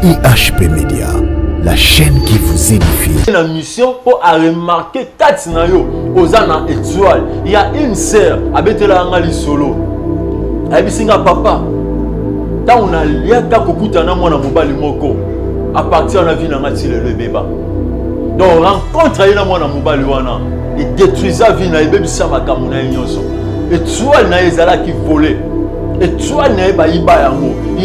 IHP Média, la chaîne qui vous édifie. La mission pour remarquer quatre nayo aux ana étoile. Il y a une sœur avec la ngali solo. Elle dit papa. Tant on a lié ta kokuta na mwana mobali moko. À partir de la vie na ngati le bébé. Donc rencontre na mwana mobali wana et détruisa vie na ebebisa makamu na nyonso. Étoile na ezala qui volait. Étoile na eba iba yango. Il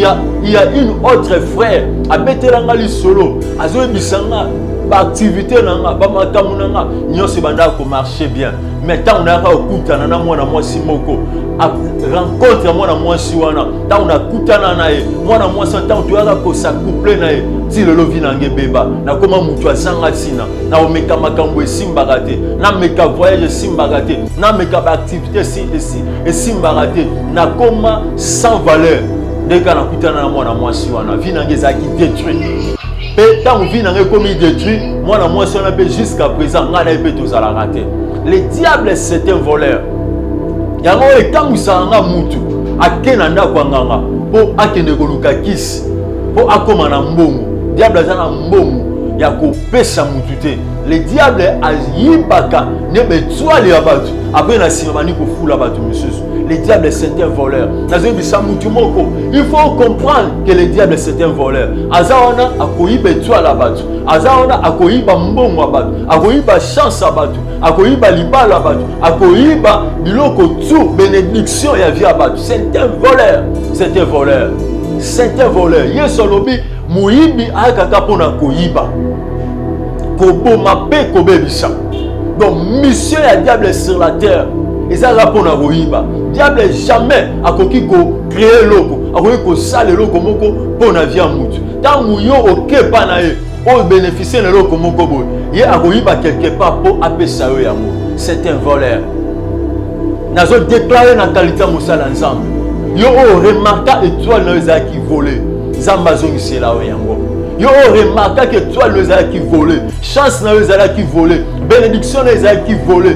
y a une autre frère avec la ngali solo. Azo ebisanga activité nanga ba makamu nanga nyonso banda ko marcher bien. Mais tant on a okutana na mwana mwasi moko rencontre mwana mwasi wana tant on a kutana nae mwana mwasi tant tu aka ko s'accoupler nae ti lelo vinange beba na koma mutu asanga sina na omeka makambo esimbaka te na meka voyage esimbaka te na meka ba activité esimbaka te na koma sans valeur deka na kutana na mwana mwasi wana vinange zaki détruit. Et tant que vous comme détruit, moi la moitié on appelle jusqu'à présent, on a épée tous à la rater. Le diable c'est un voleur. Il y a un temps où ça a mutu, à Kenanda Kwanganga, pour akende koluka kis, pour akomana mbongo. Diable a un mbongo, il y a coupé sa mutute. Le diable a yibaka, ne me toi les abattus. Après la simani pour fou la battu, monsieur. Le diable c'est un voleur. Il faut comprendre que le diable c'est un voleur. Azaona akoyiba toi la battu. Azaona akoyiba mbongo abattu. Akoyiba chance abattu. Akoyiba libala abattu. Akoyiba biloko tout bénédiction ya vie abattu. C'est un voleur. C'est un voleur. C'est un voleur. Yesolobi muyibi akaka pona koyiba. Koboma pe kobebisa. Donc mission ya diable sur la terre. Et ça répond à Rohiba. Diable jamais a créé loko, a créé sale loko moko pour la vie en mout. Tant que yo ok pas nae, on bénéficie de loko moko boy. Il a Rohiba quelque part pour appeler ça yamo. C'est un voleur. Nazo déclaré dans qualité moussal ensemble. Yo remarqué étoile dans les qui volé. Zambazong c'est là yamo. Yo remarqué que étoile dans les qui volé. Chance dans les qui volé. Bénédiction les a qui volé,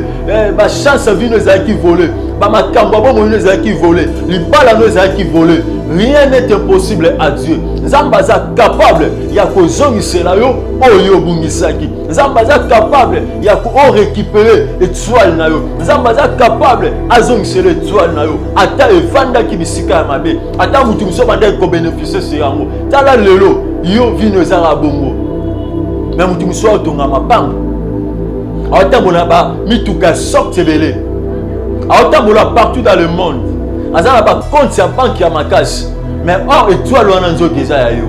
ma chance vie nous a qui volé, ma cambo nous a qui volé, les balles nous a qui volé. Rien n'est impossible à Dieu. Zambaza capable, il y a que zongi selayo, oyo bungisaki. Zambaza capable, il y a que récupérer étoile na yo. Zambaza capable, azongi sele étoile na yo. Ata evanda ki bisika mabe, ata mutu so banda ko bénéficier ce yango. Tala lelo, yo vi nous a bongo. Mais mutu so donga mapanga. Mituka sorte belé. Partout dans le monde. Azana ba compte ya banque ya makasi. Mais or étoile wana nzo keza ya yo.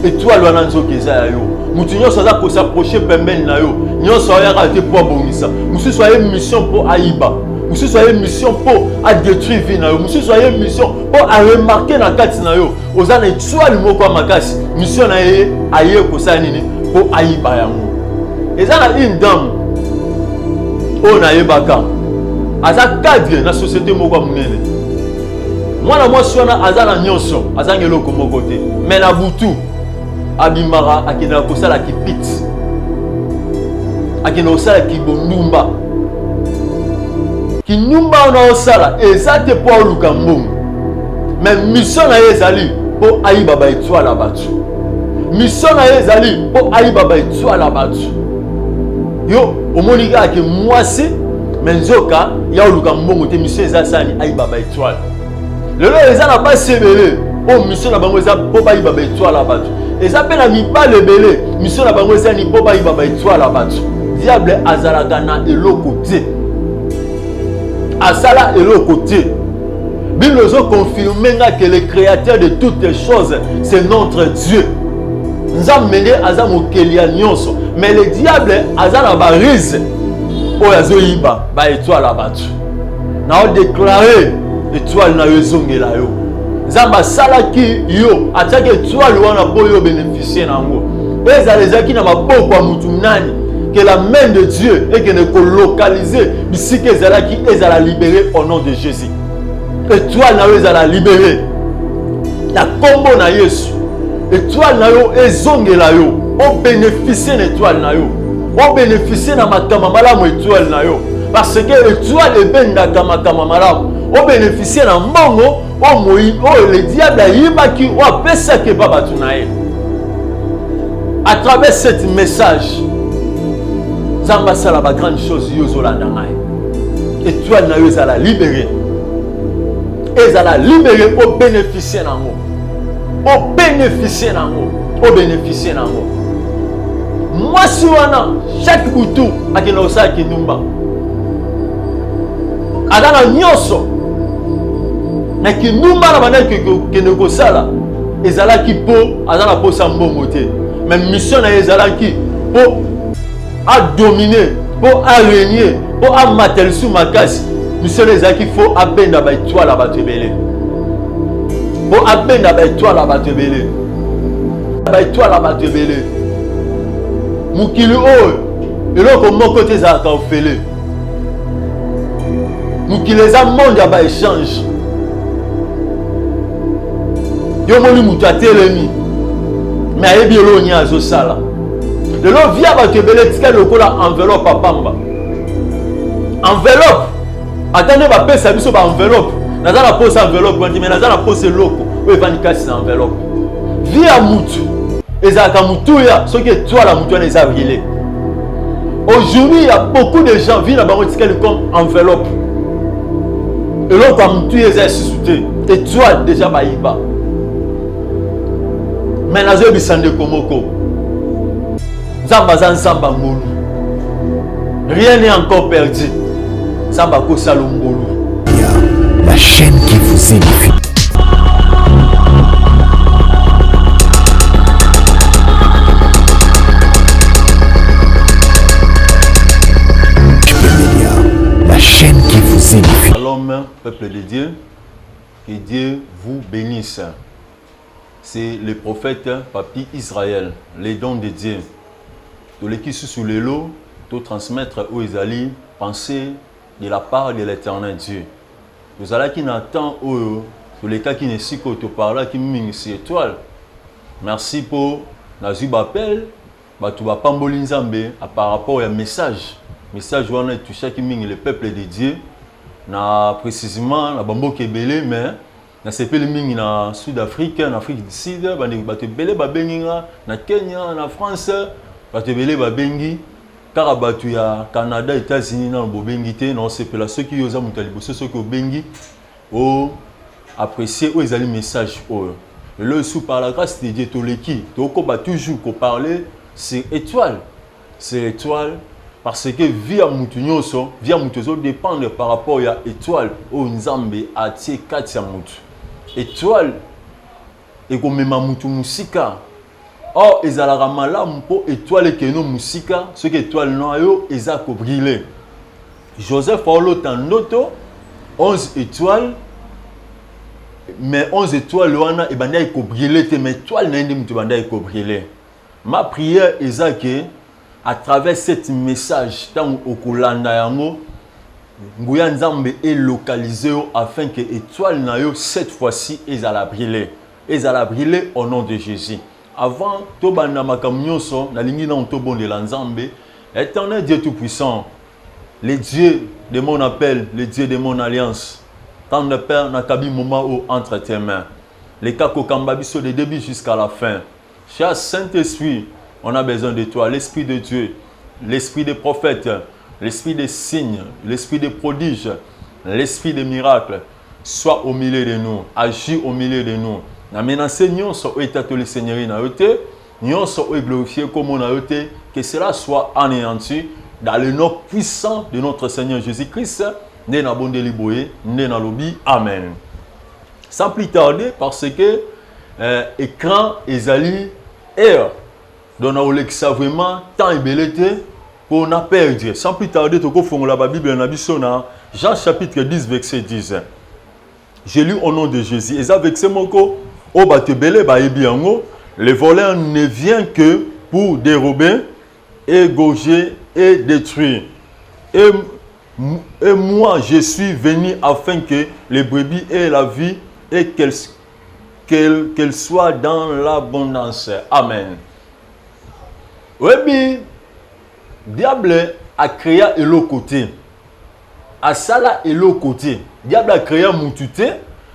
Étoile wana nzo keza ya yo. Mutu nyonso za ko s'approcher pembeni na yo. Nyonso ya raté pour bongisa. Musu soyez mission pour aiba. Musu soyez mission pour à détruire vie na yo. Musu soyez mission pour à remarquer na kati na yo. Ozana étoile moko makasi. Mission na ye aye ko sa nini pour aiba yango. Ezana une dame on a yebaka aza cadre na société moko munene mwana mwasi wana aza na nyonso aza ngeloko moko te mais na butu abimara akina kosala kipit akina kosala kibondumba kinyumba ona osala eza te po oluka mbongo mais mission na ye ezali po ayiba ba étoile abatu mission na ye ezali po ayiba ba étoile abatu yo omonika ke mwasi menzoka ya oluka mbongo te mission eza sani ayi baba étoile lelo eza na basi ebele o mission na bango eza po bayi baba étoile abatu eza pe na mibale ebele mission na bango eza ni po bayi baba étoile abatu diable azalaka na eloko te asala eloko te Bible nous confirme que le créateur de toutes les choses c'est notre Dieu. Nous avons mené à Mokelia Nyonso. Mais le diable a na barise. O yazoyiba ba étoile abattu. Na o déclaré étoile na yozongela yo. Zamba salaki yo atake étoile wana boyo bénéficier nango. Ezalezaki na maboko ya mutu nani que la main de Dieu et que ne localiser bisike ezalaki ezala libéré au nom de Jésus. Étoile na yo ezala libéré. Na kombo na Yesu. Étoile na yo ezongela yo. On bénéficie d'étoile na yo. On bénéficie na makama malamu étoile na yo. Parce que étoile est bendaka makama malamu. On bénéficie na mbongo. Oh le diable a yibaki. Oh apesa ke baba tunaye. À travers ce message, Zamba sala ba grande chose yozola nangai. Étoile na yo ezala libéré. Ezala libéré au bénéficier nango. Au bénéficier nango. Au bénéficier nango. Moi si wana chaque boutou akina osa kinumba. Adana nyonso. Na kinumba na bana kene ko sala. Ezala ki po azala po sambongo te. Mais mission na ezala ki po à dominer, pour à régner, pour à mater sous ma casse. Nous sommes les gens qui faut à peine d'abattre toi là-bas te belé. Pour à peine d'abattre toi là-bas te belé. D'abattre toi là-bas te belé. Moukili oh, et là comme mon côté ça a fait. Moukili les a monde à échange. Yo moni moutate l'ennemi. Mais ayebi lo nya zo sala. De l'eau via te belé tika le cola enveloppe à pamba. Enveloppe. Attendez va payer ça biso ba enveloppe. Naza la pose enveloppe quand mais naza la pose loko. O evani kasi enveloppe. Via mutu. Ezaka mutu ya ce que toi la mutu les a brûlé. Aujourd'hui il y a beaucoup de gens vivent là-bas tika comme enveloppe. Et l'autre comme mutu les a suscité. Et toi déjà ba iba. Mais nazo bisande komoko. Zamba ngolu. Rien n'est encore perdu. Zamba ko salongolu. La chaîne qui vous édifie. La chaîne qui vous édifie. Shalom, peuple de Dieu. Que Dieu vous bénisse. C'est le prophète Papi Israël, les dons de Dieu. Tous les qui sont sous les lots, tout transmettre aux Isali, penser de la part de l'éternel Dieu. Vous allez qui n'attend tous les cas qui ne s'y côtoient par là, qui m'ont sur étoile. Merci pour Nazub appel, tu vas pas m'bolinzambe par rapport au message. Message où on a touché qui m'ont le peuple de Dieu. Na précisément la bambo qui est belé, mais na sepe le mingi na Sud-Afrique, en Afrique du Sud, batu belé ba benginga na Kenya, na France. Batu belé ba bengi car batu ya Canada, États-Unis na bobengi te non c'est là ceux qui osa mutalibo ceux qui bengi o apprécier o ezali message o le sous par la grâce de Dieu to leki to ko ba toujours ko parler c'est étoile parce que via mutu nyonso via mutu zo dépendre par rapport à étoile o nzambe atie kati ya mutu étoile et ko mema mutu musika. Or, ils allaient malamu pour étoile que nous musika, ce que étoile noyo, ils a brûlé. Joseph a eu tandoto 11 étoiles, mais 11 étoiles wana et banda iko brûlé, mais étoile n'a pas banda iko brûlé. Ma prière est que à travers ce message, tant au kolanda yango, Nguya Nzambe est localisé afin que étoile nayo cette fois-ci ils allaient brûler. Ils allaient brûler au nom de Jésus. Avant, Tobanda Makamnyoso, la ligne dans Tobon de l'Anzambe, éternel Dieu Tout-Puissant, le Dieu de mon appel, le Dieu de mon alliance, tant de Père n'a qu'à moment où entre tes mains. Les Kako Kambabiso de début jusqu'à la fin. Cher Saint-Esprit, on a besoin de toi, l'Esprit de Dieu, l'Esprit des prophètes, l'Esprit des signes, l'Esprit des prodiges, l'Esprit des miracles. Sois au milieu de nous, agis au milieu de nous. Na menacer nyonso o état le Seigneur na yote, nyonso o glorifier comme on a yote, que cela soit anéanti dans le nom puissant de notre Seigneur Jésus-Christ. Né na bonde liboye, né na lobi, amen. Sans plus tarder, parce que écran ezali air, donc on a vraiment temps et belleté qu'on a perdu. Sans plus tarder, tu peux la Bible na bisona Jean chapitre 10 verset 10. J'ai lu au nom de Jésus. Et avec ce mot, le voleur ne vient que pour dérober, égorger et détruire. Et moi, je suis venu afin que les brebis aient la vie et qu'elles soient dans l'abondance. Amen. Oui, bien, diable a créé l'autre côté. À ça et l'autre côté. Diable a créé un moutute.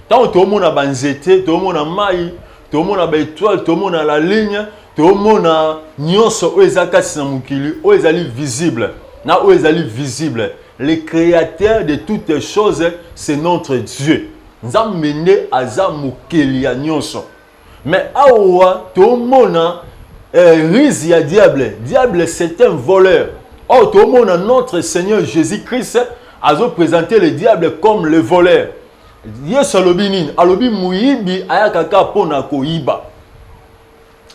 Tant que tout le monde a banzete, tout le monde a maï, tomona ba étoile, tomona la ligne, tomona nyonso oyo eza kati na mokili oyo ezali visible na oyo ezali visible. Le créateur de toutes les choses, c'est notre Dieu. Nzambe nde aza mokeli ya nyonso. Mais awa tomona rise ya diable. Diable c'est un voleur. Oh tomona notre Seigneur Jésus-Christ a présenté le diable comme le voleur. Yesu alobi nini? Alobi muyibi ayakaka pona koyiba.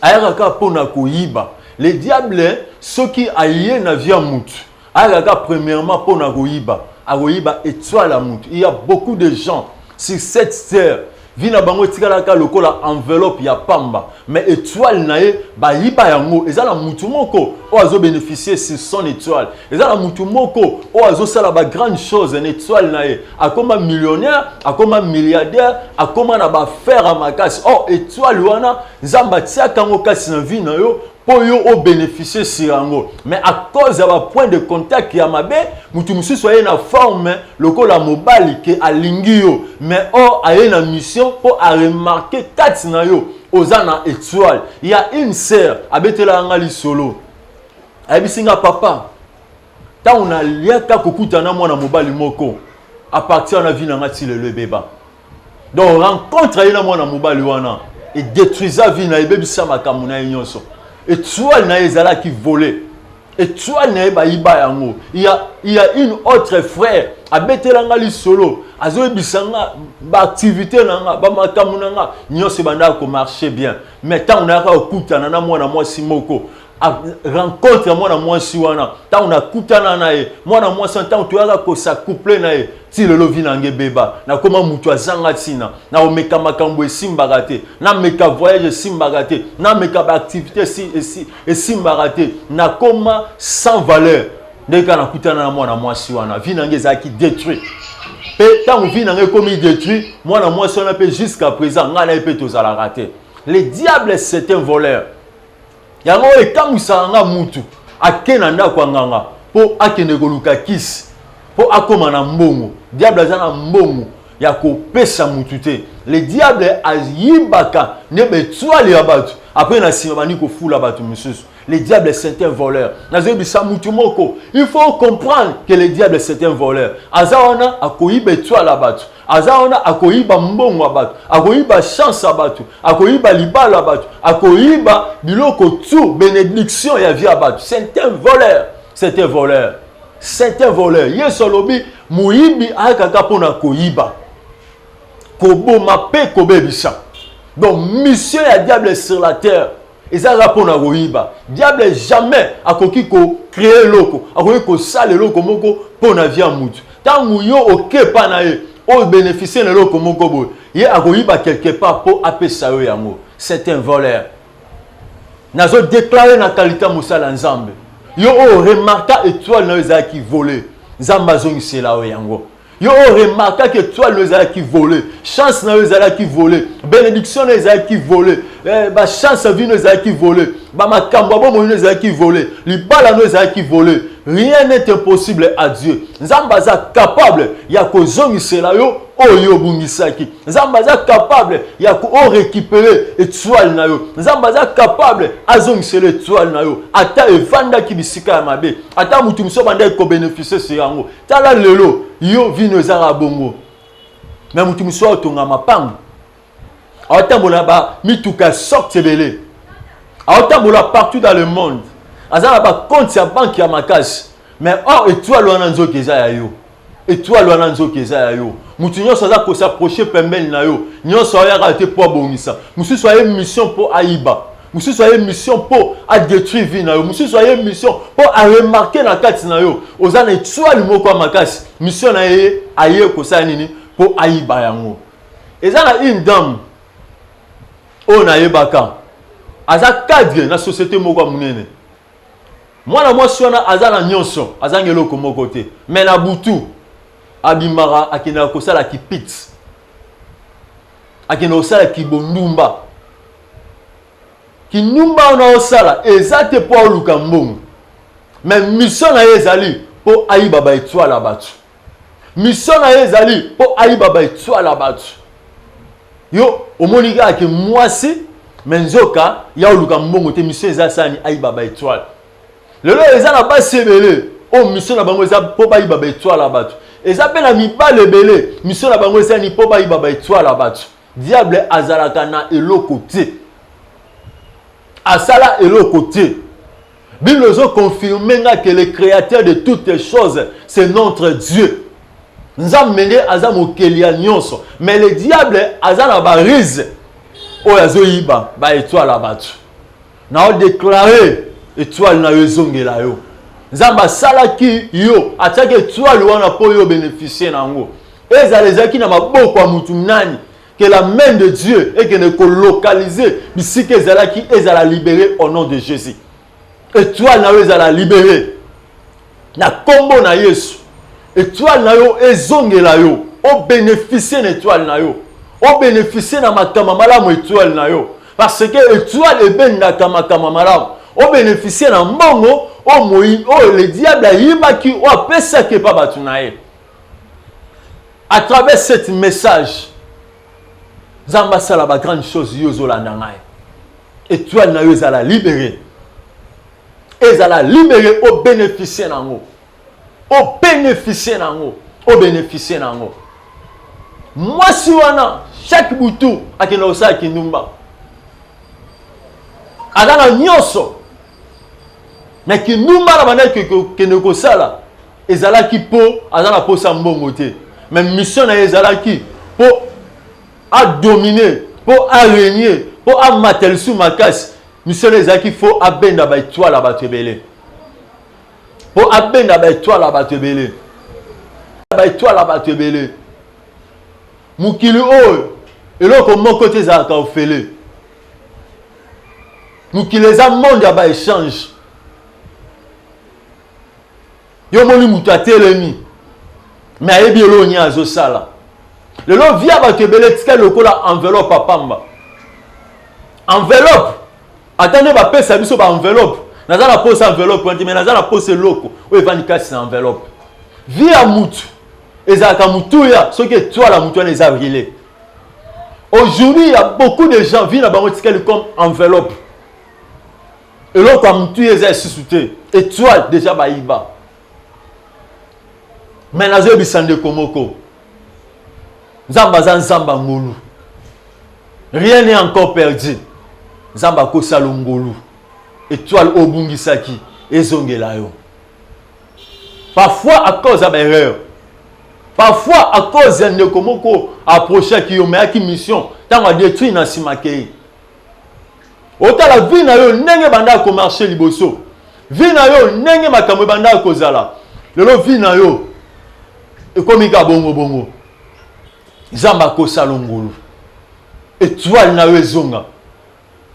Ayakaka pona koyiba. Le diable soki aye na via mutu. Ayakaka premièrement pona koyiba. Akoyiba étoile à mutu. Il y a beaucoup de gens sur cette terre. Vina bango tikalaka lokola enveloppe ya pamba. Mais étoile nae ba yiba yango. Ezala mutu moko o azo bénéficier sur son étoile. Ezala mutu moko o azo sala ba grande chose en étoile nae. Akoma millionnaire, akoma milliardaire, akoma na ba faire à makasi. Oh étoile wana nzamba tia kango kasi na vie na yo. Pour yo bénéficier sur yango. Mais à cause de la point de contact qui a mabe, mutu musu soyez na forme lokola mobali ke alingi yo. Mais oh aye na mission pour a remarquer kati na yo ozana étoile. Il y a une sœur abetela ngali solo. Abisinga papa. Ta on a liaka kokutana mwana mobali moko. À partir na vie na ngati le beba. Donc rencontre aye na mwana mobali wana et détruisa vie na ebebisa makamuna na nyonso. Étoile na ezala qui volait. Étoile na ba iba yango. Il y a une autre frère abetela ngali solo. Azo bisanga ba activité nanga ba makamu nanga nyonso banda ko marcher bien. Mais tant on a okutana na mwana mwasi moko. Rencontre mwana mwasi wana. Tant on a kutana na ye. Mwana mwasi tant tu ala ko sa couple na ye. Ti le lovi nange beba. Na koma mutu azanga tina. Na omeka makambo esimbaka te. Na meka voyage esimbaka te. Na meka ba activité esimbaka te. Na koma sans valeur. Ndeka na kutana na mwana mwasi wana. Vi nange zaki détruit. Pe tant vi nange komi détruit, mwana mwasi wana pe jusqu'à présent ngana pe tozala raté. Le diable c'est un voleur. Yango ekamusa nga mutu akena ndako nganga po akende koluka kisi po akoma na mbongo. Diable azana mbongo ya kopesa mutu te. Le diable ayibaka ne betwali ya batu après na sima bani ko fula batu mususu. Le diable c'est un voleur. Nazobisa mutu moko. Il faut comprendre que le diable c'est un voleur. Azaona akoyiba etwala batu. Azaona akoyiba mbongo wa batu. Akoyiba chance ya batu. Akoyiba libala ya batu. Akoyiba biloko tu bénédiction ya vie ya batu. C'est un voleur. C'est un voleur. C'est un voleur. Yesu lobi muyibi akaka pona koyiba. Koboma pe kobebisa. Donc mission ya diable sur la terre. Et ça rapport na roiba. Diable jamais a koki ko créer loko, a koki ko sale loko moko pour na vie mutu. Tant muyo oké pa na ye, o bénéficier na loko moko bo. Ye a roiba quelque part pour apesa yo yango. C'est un voleur. Nazo déclarer na qualité mosala nzambe. Yo o remarka étoile na za ki voler. Nzamba zongi c'est là yango. Yo remarqué que toi les a qui volé, chance na les a qui volé, bénédiction les a qui volé, ba chance vie les a qui volé, ba makambo bo les a qui volé, libala les a qui volé. Rien n'est impossible à Dieu. Nzamba za capable ya ko zongisela yo oyo bungisaki. Nzamba za capable ya ko récupérer étoile na yo. Nzamba za capable azongisela étoile na yo. Ata evanda ki bisika ya mabe. Ata mutu muso banda ko bénéficier ce yango. Tala lelo yo vino zara bongo. Mais mutu muso otonga mapango. Atambola ba mituka sortebele. Atambola partout dans le monde. Azala ba compte ya banque ya makasi. Mais oh étoile wana nzo keza ya yo. Étoile wana nzo keza ya yo. Mutu nyonso aza ko s'approcher pembeni na yo. Nyonso ya raté pour bongisa. Musu soye mission pour aiba. Musu soye mission pour a détruire vie na yo. Musu soye mission pour a remarquer na kati na yo. Ozana étoile moko makasi. Mission na ye aye ko sa nini pour aiba yango. Ezana une dame. O na yebaka. Aza cadre na société moko munene. Mwana mwasi wana azana nyonso azangelo komo côté mais na butu abimara akina kosala ki pit akina osala ki bondumba ki numba ona osala ezate po luka mbongo mais mission na ezali po ayiba ba étoile batu mission na ezali po ayiba ba étoile batu yo omonika ke mwasi menzoka ya oluka mbongo te mission eza sani ayiba ba étoile lelo eza na basi ebele o mission na bango eza po bayiba ba étoile ya bato eza pe na mibale ebele mission na bango eza ni po bayiba ba étoile ya bato diable azalaka na eloko te asala eloko te Bible nous a confirmé que le créateur de toutes les choses c'est notre Dieu. Nous avons mené à Nyonso. Mais le diable a na barise. O yazo yiba ba étoile à battu. Na o déclaré étoile na yo zongela yo. Nzamba salaki yo atake étoile wana po yo bénéficier nango. Ezalezaki na maboko ya mutu nani que la main de Dieu et que ne localiser bisike ezalaki ezala libéré au nom de Jésus. Étoile na yo ezala libéré. Na kombo na Yesu. Étoile na yo ezongela yo. O bénéficier na étoile na yo. O bénéficier na makama malamu étoile na yo. Parce que étoile ebendaka makama malamu. O bénéficier na mbongo o moi o le diable ayibaki o apesaki pa batu na ye. À travers ce message, Zamba sala ba grande chose yo zolanda ngai. Étoile na yo ezala libéré. Ezala libéré au bénéficier nango. Au bénéficier nango. Au bénéficier nango. Moi si wana chaque boutou akena osa kinumba. Adana nyonso. Na kinumba na bana ke ne ko sala. Ezala ki po azana po sa mbongo te. Même mission na ezala ki po a dominer, po a régner, po a matel sous ma casse. Mission ezala ki faut abenda ba étoile la batebele. Po abenda ba étoile la batebele. Ba étoile la batebele. Mukili oyo eloko moko te za ka ofele. Mukili za monde ya ba échange. Yo moni mutu atelemi. Mais ayebi elo nya azo sala. Lelo via batebele tika lokola enveloppe apamba. Enveloppe. Attendez ba pesa biso ba enveloppe. Naza na pose enveloppe mais naza na pose loko. O evani kasi na enveloppe. Via mutu. Ezaka mutu ya ce que toi la mutu les a brûlé. Aujourd'hui, il y a beaucoup de gens vivent dans bango tika comme enveloppe. Et l'autre a mutu eza suscité. Étoile déjà ba iba. Mais nazo bisande komoko. Nzamba nzamba ngolu. Rien n'est encore perdu. Nzamba ko salongolu. Étoile obungisaki ezongela yo. Parfois à cause de erreur. Parfois à cause de komoko approcher qui yo mais qui mission tant va détruire na simakei. Ota la vie na yo ndenge banda ko marcher liboso. Vie na yo ndenge makambo banda ko zala. Lelo vie na yo ekomika bongo bongo. Nzamba ko salongolu. Étoile na yo ezonga.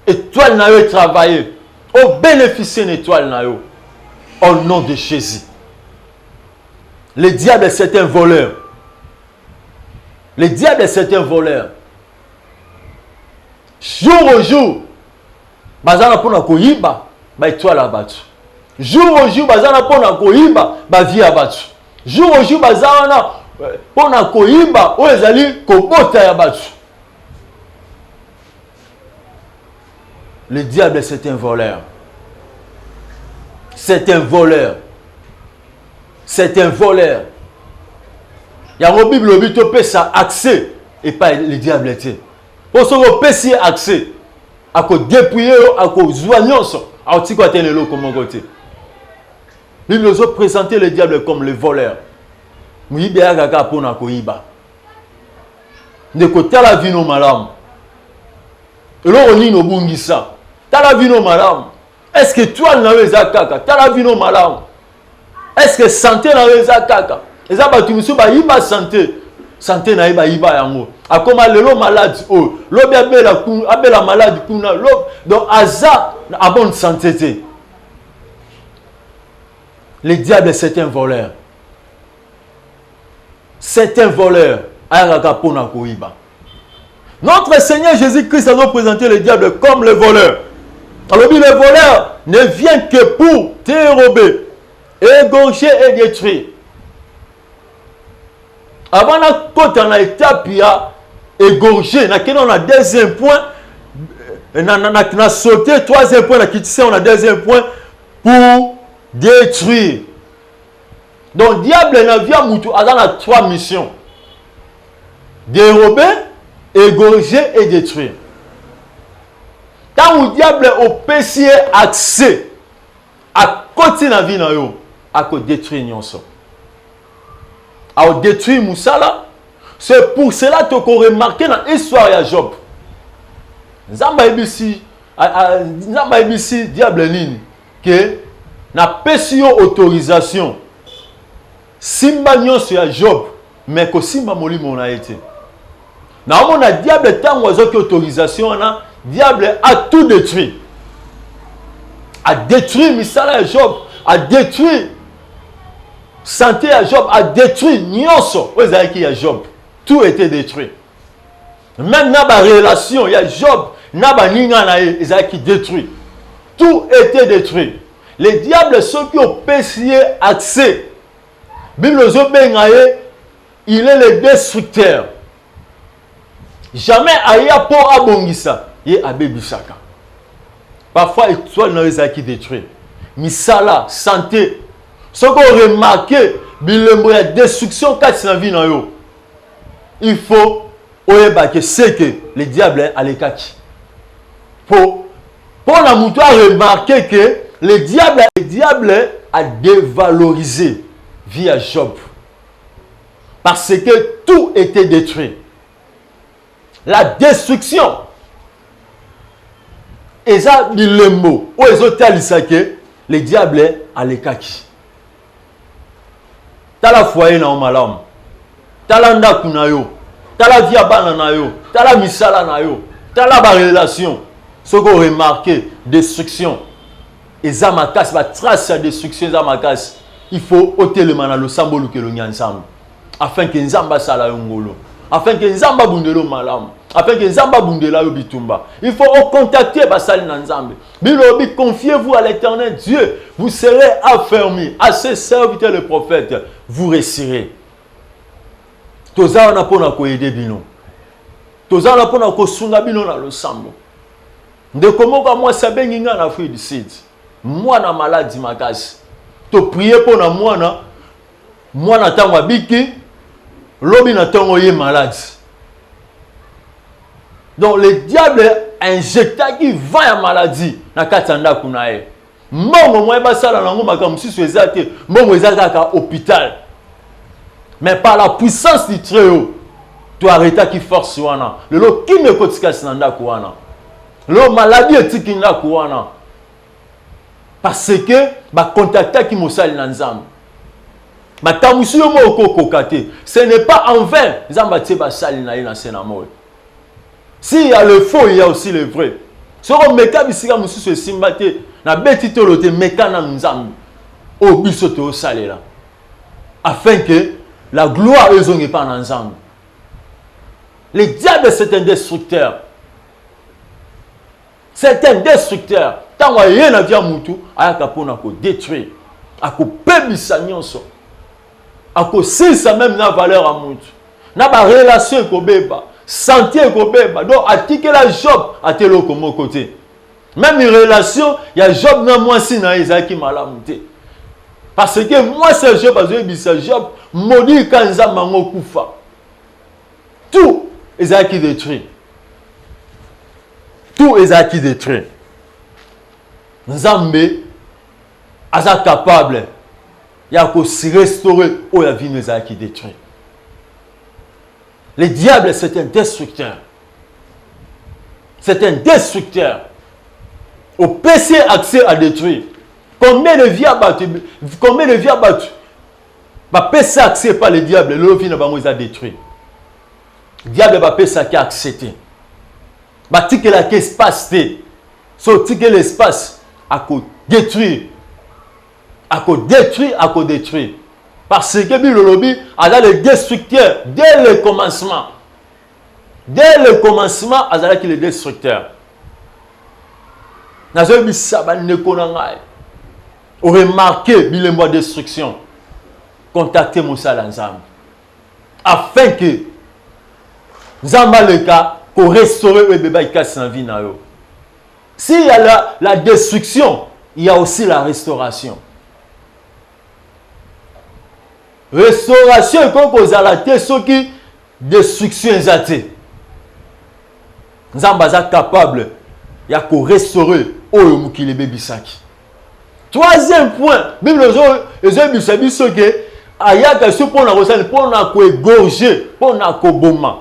Étoile na yo travailler. Au bénéficier d'étoile na yo. Au nom de Jésus. Le diable c'est un voleur. Le diable c'est un voleur. Jour au jour, bazana pona koyiba, ba étoile abatu. Jour au jour, bazana pona koyiba, ba vie abatu. Jour au jour, bazana pona koyiba, o ezali kobota ya batu. Le diable c'est un voleur. C'est un voleur. C'est un voleur. Il y a une Bible qui peut ça accès et pas le diable était. Pour ce qu'on peut si accès à quoi dépouiller à quoi joignance à quoi quoi tenir l'eau comme côté. Bible nous a présenté le diable comme le voleur. Oui bien gaga pour na koiba. De côté la vie no malam. Et là on y no bungisa. Ta la vie no malam. Est-ce que toi na weza kaka? Ta la vie no malam. Est-ce que santé na weza kaka? Et ça, tu me suis pas iba santé. Santé na iba iba yango. A comme le malade oh. L'obi abela malade kuna. Donc aza a bonne santé. Le diable c'est un voleur. C'est un voleur. Ayaka pona ko iba. Notre Seigneur Jésus-Christ a représenté le diable comme le voleur. Alors le voleur ne vient que pour dérober, égorger et détruire. Avant la côte en étape, il y a égorgé. On a deuxième point, na sauté troisième point, na quitté on a deuxième point pour détruire. Donc diable na via mutu a trois missions: dérober, égorger et détruire. Quand le diable au péché accès à côté na vie na yo, à détruire nyonso. À détruire Moussala. C'est pour cela que vous remarquez dans l'histoire de Job. Nzamba ibisi diable nini que na pesi yo autorisation simba nyonso ya Job mais ko simba molimo na été. Na mona diable tango azoki autorisation na diable a tout détruit. A détruit misala ya Job, a détruit santé à Job, a détruit nyonso ozaki ya Job. Tout était détruit. Même dans la relation, il y a Job, qui détruit. Tout était détruit. Les diables, ceux qui ont péché accès, Bible il est le destructeur. Jamais aya pour abongisa, il est abébisaka. Parfois, il y a qui détruit. Misala, santé. Ce qu'on remarque, la destruction quand c'est la vie dans yo. Il faut que c'est que le diable a les kaki. Pour la mouton remarquer que le diable a dévalorisé via Job. Parce que tout était détruit. La destruction. Et ça, le mot. Où est-ce que le diable a les kaki. T'as la foyer dans malam. T'as ndaku na yo, t'as la vie bana na yo, t'as la misala na yo, t'as la relation. Ce qu'on remarque, destruction. Et ça ma casse, la trace de destruction, ça ma casse. Il faut ôter le mana le symbole que l'on y ensemble. Afin que Nzamba sala yongolo. Afin que Nzamba bundelo malam. Afin que Nzamba bundela yo bitumba. Il faut contacter Basali Nzambe. Bilobi, confiez-vous à l'Éternel Dieu. Vous serez affermis. À ses serviteurs le prophète, vous réussirez. Toza na pona ko aider bino. Toza na pona ko sunga bino na losambo. Ndeko moka moi sabengi nga na Afrique du Sud. Moi na maladie makasi. To prier pour na moi na tango biki lobi na tango ye malade. Donc le diable injecta qui va ya maladie na katanda kunae. Mbongo moi ba sala nango makambo siso ezate. Mbongo ezaka ka hôpital. Mais par la puissance du Très-Haut, tu arrêtes qui force wana. Le lo qui me kotika sinanda kuana. Le maladie est qui na kuana. Parce que ba contacta qui mosali na nzambe. Ba tamusu yo moko kokate. Ce n'est pas en vain. Nzamba tie ba sali na ina senamo. S'il y a le faux, il y a aussi le vrai. Soko meka bisika mususu simbate na beti tolote meka na nzambe. O biso to salela. Afin que la gloire n'est pas ensemble. Le diable, c'est un destructeur. C'est un destructeur. Tant qu'il y a un avion, il y a un détruire. Il y a un pébissa. Il y a aussi même la valeur à Moutou. Il y a une relation avec le santé avec le donc, article la Job à tel côté. Même une relation, il y a Job dans moi si na Isaac malamouté. Parce que moi c'est Job, c'est Job, maudit quand Nzamba kufa. Tout est qui détruit. Tout est qui détruit. Nzambe est capable. Il y a que se restaurer où la vie nous a qui détruit. Le diable c'est un destructeur. C'est un destructeur. Au PC accès à détruire. Combien de vies abattues? Combien de vies abattues? Bah, PC accès par le diable, le vie n'a pas été détruit. Le diable va PC qui a accepté. Bah, ticket la espace T. So ticket l'espace à quoi détruire. À quoi détruire, à quoi détruire. Parce que le lobby a le destructeur dès le commencement. Dès le commencement, il a le destructeur. Nous avons dit ça, on remarqué bilembo destruction. Contactez Moussa Lanzam. Afin que Zamba le cas, qu'on restaure le bébé qui casse la vie. S'il y a la destruction, il y a aussi la restauration. Restauration, quand vous avez ce qui destruction est nous sommes capables de restaurer Oyo Mukile Bebisaki. Troisième point, Bible les hommes savent ce que ayaka ce pour égorger, pour boma.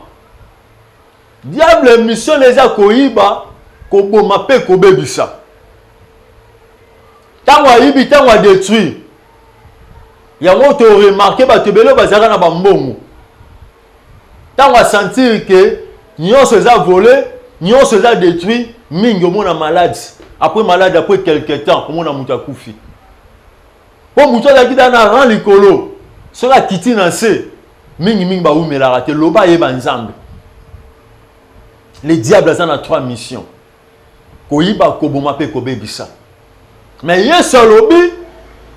Diable mission les a koiba ko boma pe ko bebisa. Tant wa yibi tant wa détruire. Ya mo to remarquer ba tebelo bazara na ba mbongo. Tant wa sentir que nyon se a volé, nyon se a détruit, mingi mona malade. Après malade après quelque temps, comment on a muta kufi. Pour muta la kita na ran likolo. Sera kiti na se mingi ba ou mela raté loba yeba nzambe. Les diables ont 3 missions. Koyiba koboma pe kobebisa. Mais yeso lobi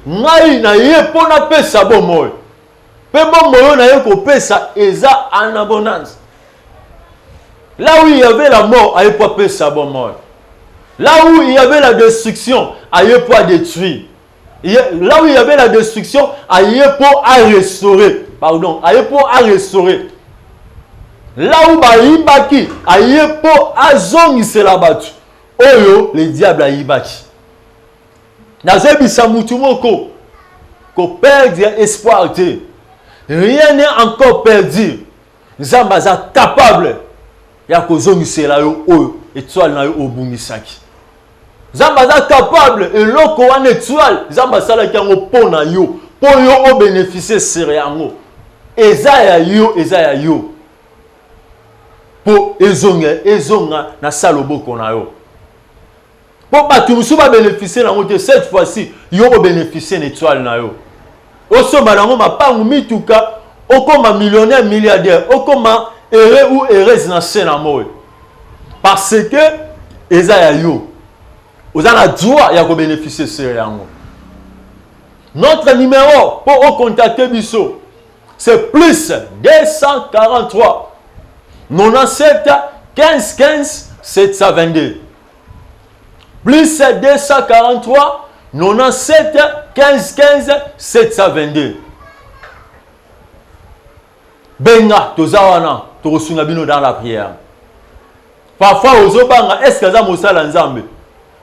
ngai na ye pona pesa bomoy. Pe bomoy na ye ko pesa eza en abondance. Là où il y avait la mort, aye po pesa bomoy. Là où il y avait la destruction, aye po détruire. Là où il y avait la destruction, aye po à restaurer. Pardon, aye po à restaurer. Là où Baïbaki a yepo azongi c'est la batu. Oyo les diables a yibaki. Nazebi samutumoko ko perdre espoir te. Rien n'est encore perdu. Zambaza capable ya ko zongi c'est la yo oyo étoile na yo obungisaki. Zambaza capable et loko wan étoile zambasala ki ngo pona yo po yo o bénéficier seriango. Eza ya yo. Pour ezonga na salobo kona yo. Pour batumusu ba bénéficier na moto cette fois-ci, yo ba bénéficier d'étoile na yo. Oso balango mapangu mituka, okoma millionnaire milliardaire, okoma heureux ou heureuse na sena moyo. Parce que eza ya yo. Oza na droit ya ko bénéficier ce yango. Notre numéro pour contacter biso, c'est plus 243 97 15 15 722. Plus 243 97 15 15 722. Benga tozawana tokosunga bino dans la prière. Parfois ozobanga est-ce que ça mosala nzambe?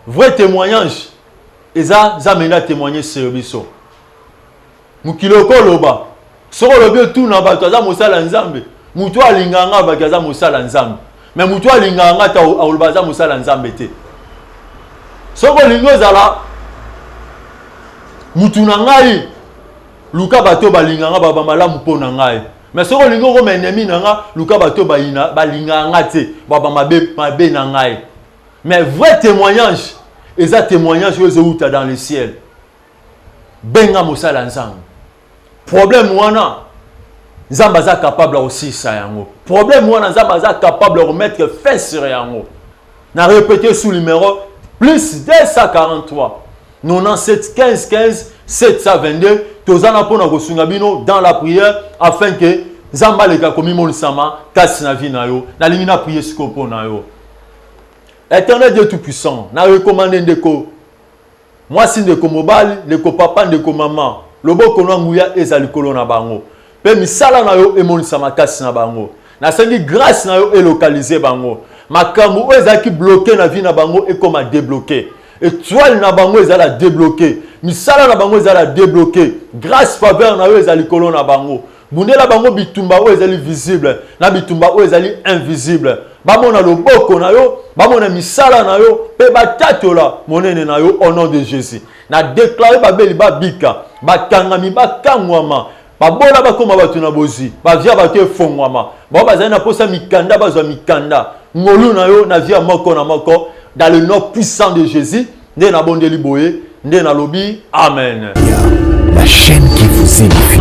Vrai témoignage. Eza zamena témoigner sur biso. Mukiloko loba. Soko lobi tout na bato za mosala nzambe. Mutu alinganga bakaza musala nzambe. Mais mutu alinganga ta aulubaza musala nzambe te. Soko lingo zala mutu na ngai luka bato balinganga baba malamu pona ngai. Mais soko lingo ko menemi nanga luka bato balinganga te baba mabe na ngai. Mais vrai témoignage, eza témoignage ozo uta dans le ciel. Benga musala nzambe. Problème wana Zambaza capable aussi ça yango. Problème moi Zambaza capable de remettre fin sur yango. Na répéter sous numéro plus 243 97 15 15 722 tozana pona ko sunga bino dans la prière afin que Zamba leka komi molisama kasi na vie na yo na lingi na prier sikopo na yo. Éternel Dieu tout puissant, na recommander ndeko moi si ndeko mobile, ndeko papa, ndeko maman, loboko na nguya ezali kolo na bango. Pe misala na yo emonisa makasi na bango. Na sengi grâce na yo elokaliser bango. Makambo ezaki bloqué na vie na bango et comme a débloqué. Étoile na bango ezala débloqué. Misala na bango ezala débloqué. Grâce faveur na yo ezali kolo na bango. Bundela bango bitumba o ezali visible. Na bitumba o ezali invisible. Bamona loboko na yo, bamona misala na yo, pe batatola monene na yo au nom de Jésus. Na déclarer babeli babika, bakangami bakangwama. Babola bakoma batu na bozi, bavia batu fongwama. Ba bazali na posa mikanda bazwa mikanda. Ngolu na yo na via moko na moko dans le nom puissant de Jésus. Nde na bondeli boye, nde na lobi. Amen. La chaîne qui vous édifie.